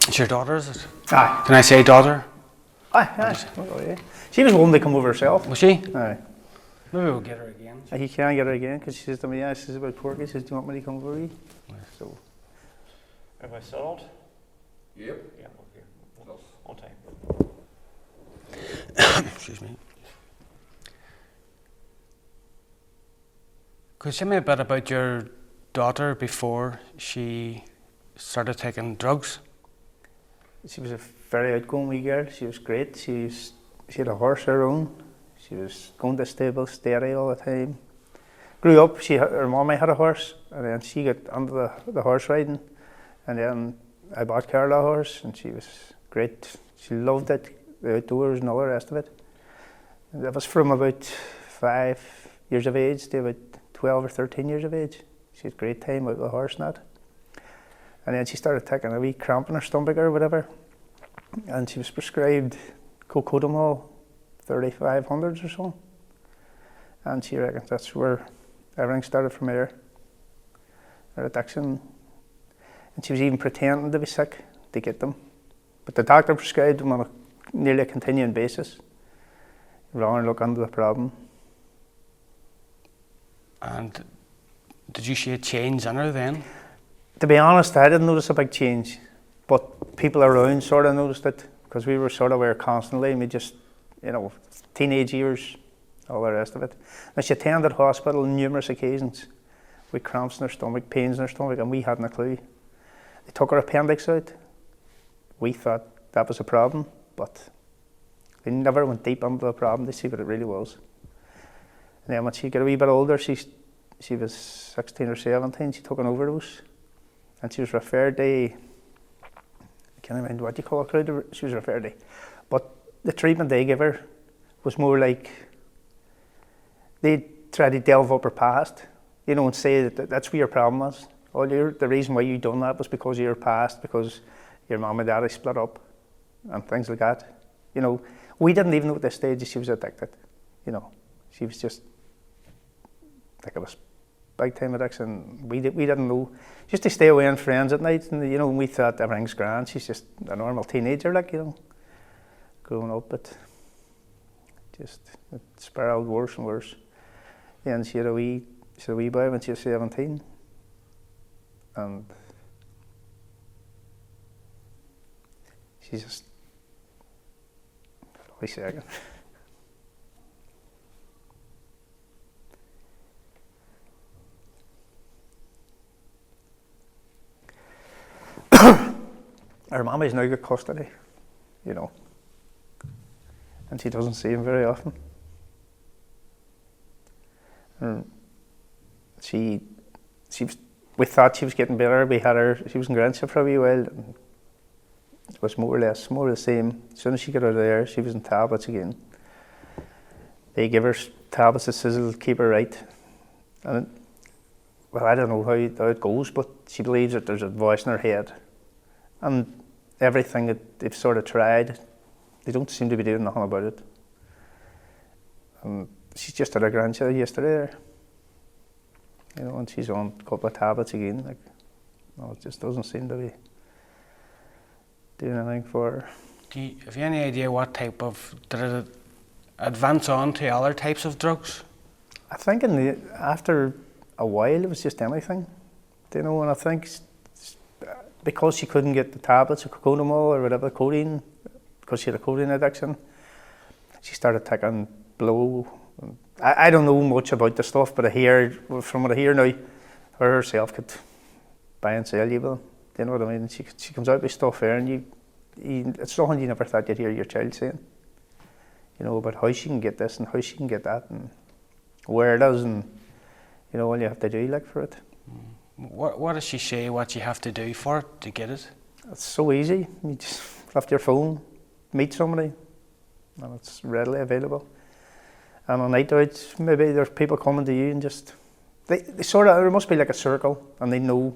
It's your daughter, is it? Aye. Can I say daughter? Aye. Oh, yeah. She was willing to come over herself. Was she? Aye. Maybe we'll get her again. You can't get her again because she says to me, she says about Porky, she says, do you want me to come over you? So. Have I settled? Yep. Yeah, okay. On time. Excuse me. Could you tell me a bit about your daughter before she started taking drugs? She was a very outgoing wee girl. She was great. She had a horse of her own. She was going to stable steady all the time. Grew up, her mommy had a horse, and then she got under the horse riding, and then I bought Carla a horse, and she was great. She loved it, the outdoors and all the rest of it. And that was from about 5 years of age to about 12 or 13 years of age. She had a great time out with the horse and that. And then she started taking a wee cramp in her stomach or whatever, and she was prescribed cocodamol 3500s or so. And she reckons that's where everything started from there. Her addiction. And she was even pretending to be sick to get them. But the doctor prescribed them on nearly a continuing basis. Rather look into the problem. And did you see a change in her then? To be honest, I didn't notice a big change, but people around sort of noticed it because we were sort of aware constantly, and we just, teenage years, all the rest of it. And she attended hospital on numerous occasions with cramps in her stomach, pains in her stomach, and we hadn't a clue. They took her appendix out. We thought that was a problem, but they never went deep into the problem to see what it really was. And then when she got a wee bit older, she was 16 or 17, she took an overdose. And she was referred to, I can't remember what you call it, she was referred to. But the treatment they gave her was more like, they tried to delve up her past, and say that that's where your problem was. The reason why you done that was because of your past, because your mum and daddy split up and things like that. We didn't even know at this stage that she was addicted. She was just, like it was big time addiction. We didn't know. Just to stay away and friends at night, and we thought everything's grand. She's just a normal teenager, growing up, but just it spiraled worse and worse. And she had a wee boy when she was 17, and she's just. Wait a second. Her mommy's now got custody, and she doesn't see him very often. And we thought she was getting better. She was in Grandship for a wee while, and it was more or the same. As soon as she got out of there, she was in tablets again. They give her tablets that sizzle to keep her right. And I don't know how it goes, but she believes that there's a voice in her head. And everything that they've sort of tried, they don't seem to be doing nothing about it. And she's just had a grandchild yesterday there, and she's on a couple of tablets again. It just doesn't seem to be doing anything for her. Have you any idea what type of, did it advance on to other types of drugs? I think after a while it was just anything, and I think because she couldn't get the tablets or cocodamol or whatever, codeine, because she had a codeine addiction, she started taking blow. I don't know much about the stuff, but from what I hear now, her herself could buy and sell you them. Do you know what I mean? She comes out with stuff there, and it's something you never thought you'd hear your child saying. About how she can get this and how she can get that and where it is, and all you have to do for it. What does she say what you have to do for it to get it? It's so easy. You just lift your phone, meet somebody, and it's readily available. And on night out, maybe there's people coming to you and just, they sort of, there must be like a circle, and they know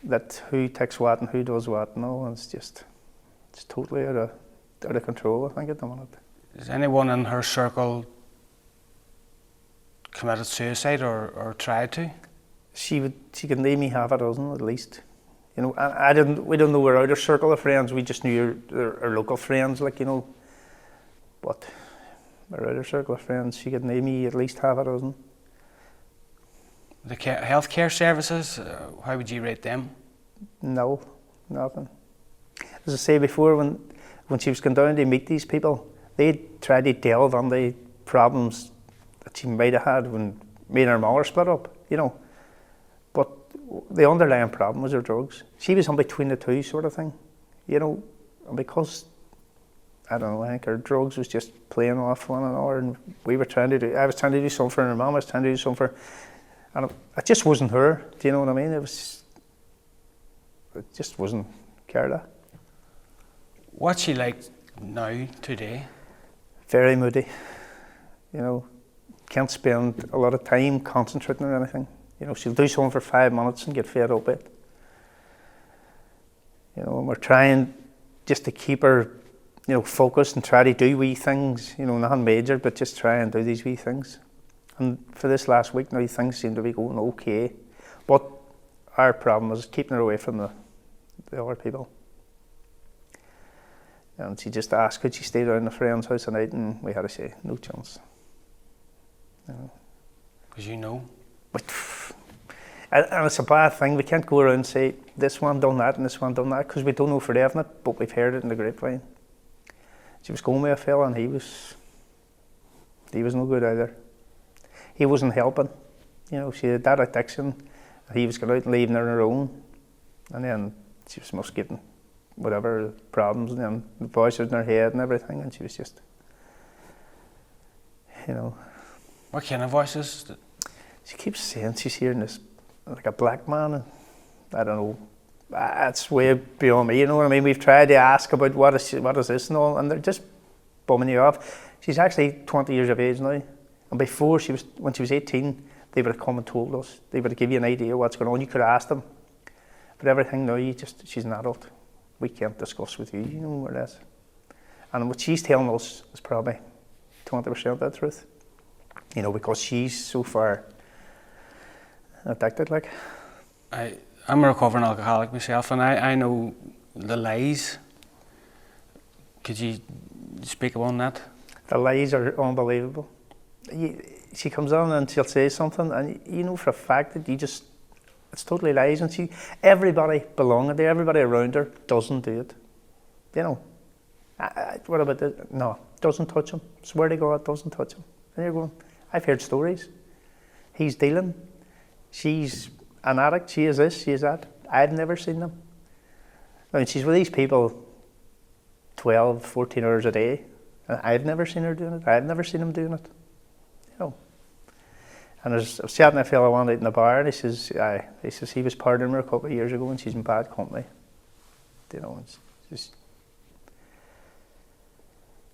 that who takes what and who does what, and it's totally out of control, I think, at the minute. Is anyone in her circle committed suicide or tried to? She could name me half a dozen at least, You know, we don't know our outer circle of friends, we just knew our local friends, like, you know. But our outer circle of friends, she could name me at least half a dozen. The healthcare services, how would you rate them? No, nothing. As I say before, when she was going down to meet these people, they tried to delve on the problems that she might have had when me and her mother split up, you know. But the underlying problem was her drugs. She was in between the two sort of thing, you know. And because, I don't know, I think her drugs was just playing off one another, and I was trying to do something for her mum, I was trying to do something for, and it just wasn't her, do you know what I mean? It just wasn't Carla. What's she like now, today? Very moody, you know, can't spend a lot of time concentrating on anything. You know, she'll do something for 5 minutes and get fed up with it. You know, and we're trying just to keep her, you know, focused and try to do wee things, you know, nothing major, but just try and do these wee things. And for this last week now, things seem to be going okay. But our problem is keeping her away from the other people. And she just asked, could she stay down in a friend's house tonight? And we had to say, no chance. You know. Because you know. But, and it's a bad thing. We can't go around and say, this one done that and this one done that, because we don't know for definite, but we've heard it in the grapevine. She was going with a fella and he was no good either. He wasn't helping. You know, she had that addiction. He was going out and leaving her on her own. And then she was must getting whatever problems, and then the voices in her head and everything, and she was just, you know. What kind of voices? She keeps saying she's hearing this, like a black man, and I don't know, that's way beyond me, you know what I mean? We've tried to ask about what is this and all, and they're just bumming you off. She's actually 20 years of age now, and before when she was 18, they would have come and told us. They would have given you an idea of what's going on. You could ask them. But everything now, she's an adult. We can't discuss with you, you know, more or less. And what she's telling us is probably 20% the truth. You know, because she's so far addicted, like. I'm a recovering alcoholic myself, and I know the lies. Could you speak on that? The lies are unbelievable. She comes on and she'll say something, and you know for a fact that it's totally lies, and everybody belonging there, everybody around her doesn't do it. You know, what about this? No, doesn't touch him. Swear to God, doesn't touch him. And you're going, I've heard stories. He's dealing. She's an addict. She is this, she is that. I've never seen them. I mean, she's with these people 12, 14 hours a day, and I've never seen her doing it. I've never seen him doing it. You know. And I was chatting to a fellow one night in the bar, and he says he was partnering with her a couple of years ago, and she's in bad company. You know, it's just.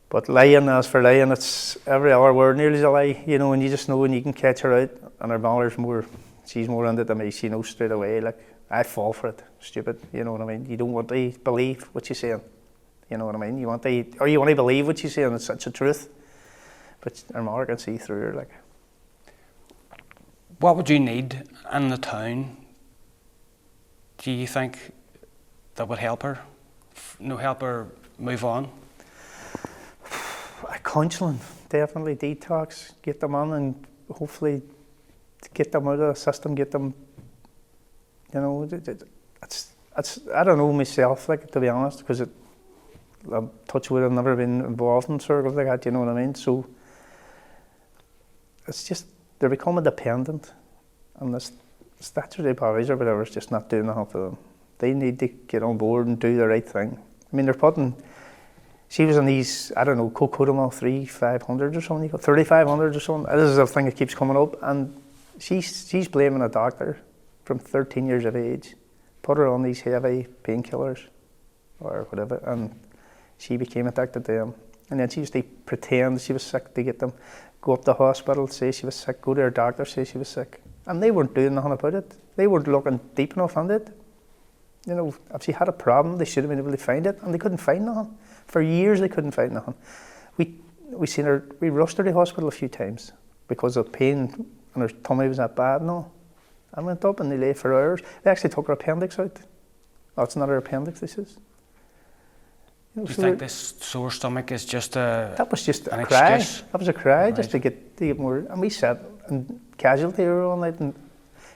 But lying, as for lying, it's every other word nearly is a lie, you know, and you just know when you can catch her out, and her mother's she's more into it than me, she knows straight away, like, I fall for it, stupid, you know what I mean? You don't want to believe what she's saying, you know what I mean? You want to believe what she's saying, it's such a truth, but her mother can see through her, like. What would you need in the town, do you think, that would help her? Help her move on? Counselling, definitely. Detox, get them on, and hopefully get them out of the system, get them, you know, it's I don't know myself, like, to be honest, because I'm touch wood, I've never been involved in circles like that, you know what I mean? So it's just, they're becoming dependent, and the statutory bodies or whatever is just not doing enough for them. They need to get on board and do the right thing. I mean, she was in these, I don't know, cocodamol 3,500 or something, 3,500 or something. This is a thing that keeps coming up, and she's blaming a doctor from 13 years of age, put her on these heavy painkillers or whatever, and she became addicted to them. And then she used to pretend she was sick to get them, go up to the hospital, say she was sick, go to her doctor, say she was sick. And they weren't doing nothing about it. They weren't looking deep enough into it. You know, if she had a problem, they should have been able to find it, and they couldn't find nothing. For years, they couldn't find nothing. We rushed her to the hospital a few times because of pain, and her tummy was that bad and all. I went up and they lay for hours. They actually took her appendix out. That's another appendix, this is. You know, Do you so think this sore stomach is just a... that was just an a cry. excuse? That was a cry, Right. just to get more. And we sat in casualty here all night, and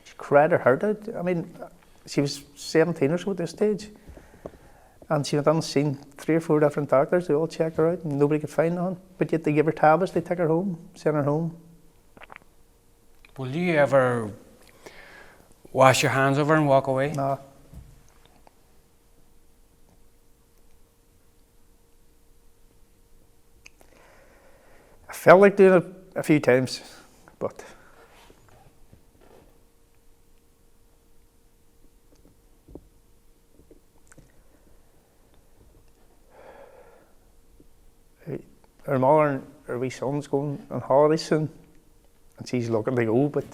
she cried her heart out. I mean, she was 17 or so at this stage, and she went on and seen 3 or 4 different doctors. They all checked her out, and nobody could find none. But yet they gave her tablets. They took her home, sent her home. Will you ever wash your hands over and walk away? No. I felt like doing it a few times, but her mother and her wee son's going on holidays soon, and she's looking to go, but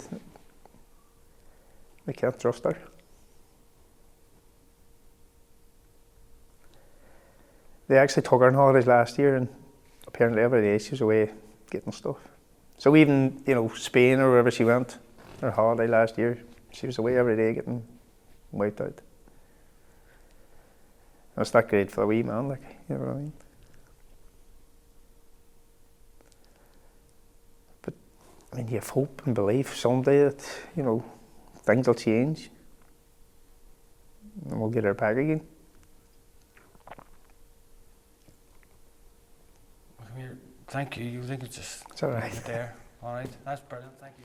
we can't trust her. They actually took her on holidays last year, and apparently every day she was away getting stuff. So even, you know, Spain or wherever she went, her holiday last year, she was away every day getting wiped out. That's not great for a wee man, like, you know what I mean? But, I mean, you have hope and belief someday that, you know, things will change and we'll get her back again. Thank you. You think it's just... It's all right. There. All right. That's brilliant. Thank you.